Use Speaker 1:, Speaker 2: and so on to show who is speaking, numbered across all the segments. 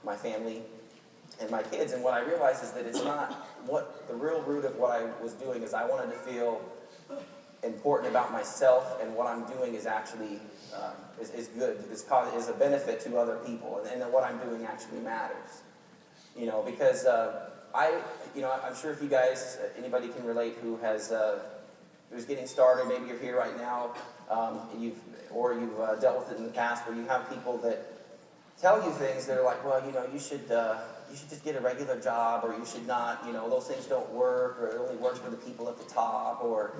Speaker 1: my family and my kids. And what I realized is that it's not what the real root of what I was doing is I wanted to feel important about myself, and what I'm doing is actually is good, is a benefit to other people, and that what I'm doing actually matters. Because I'm sure if you guys, anybody can relate who has who's getting started, maybe you're here right now, you've dealt with it in the past, where you have people that tell you things that are like, well, you should just get a regular job, or you should not, those things don't work, or it only works for the people at the top, or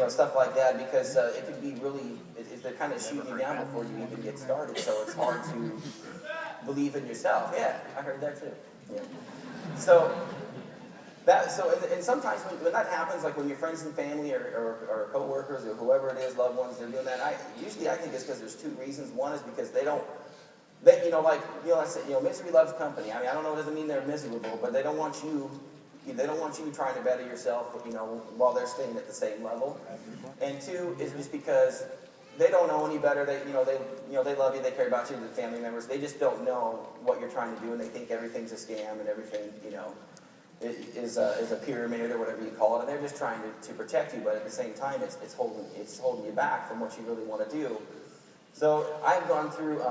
Speaker 1: stuff like that, because it can be really, they're kind of shooting you down before you even get started, so it's hard to believe in yourself. Yeah, I heard that too. Yeah. And sometimes when that happens, like when your friends and family or co-workers or whoever it is, loved ones, they're doing that, I think it's because there's two reasons. One is because I said, misery loves company. I mean, I don't know, it doesn't mean they're miserable, but they don't want you trying to better yourself, while they're staying at the same level. And two is just because they don't know any better. They love you, they care about you, the family members. They just don't know what you're trying to do, and they think everything's a scam and everything, is a pyramid or whatever you call it. And they're just trying to protect you, but at the same time, it's holding you back from what you really want to do. So I've gone through.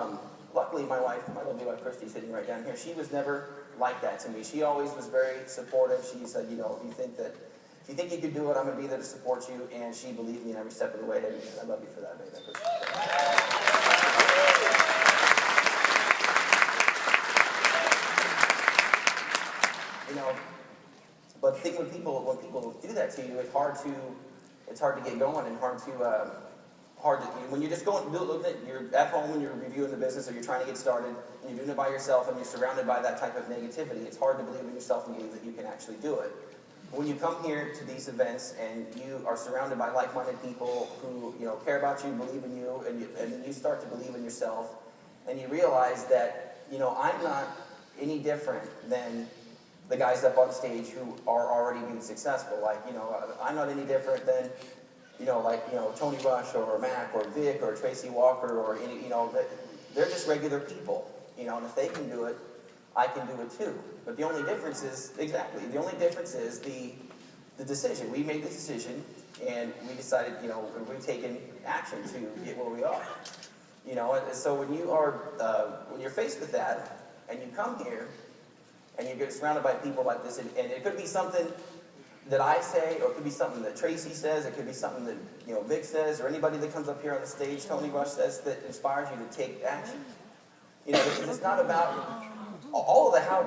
Speaker 1: Luckily, my lovely wife Christy, sitting right down here, she was never like that to me. She always was very supportive. She said, if you think you can do it, I'm going to be there to support you. And she believed me in every step of the way. And I love you for that, baby. But the thing when people do that to you, it's hard to get going, and when you're just you're at home and you're reviewing the business, or you're trying to get started, and you're doing it by yourself, and you're surrounded by that type of negativity, it's hard to believe in yourself and believe that you can actually do it. When you come here to these events and you are surrounded by like-minded people who care about you, believe in you, and then you start to believe in yourself, and you realize that I'm not any different than the guys up on stage who are already being successful. I'm not any different than Tony Rush or Mac or Vic or Tracy Walker or they're just regular people, and if they can do it, I can do it too. But the only difference is the decision. We made the decision, and we decided, we've taken action to get where we are. And so when you're faced with that, and you come here, and you get surrounded by people like this, and it could be something that I say, or it could be something that Tracy says, it could be something that Vic says, or anybody that comes up here on the stage, Tony Rush says, that inspires you to take action. Because it's not about all of the how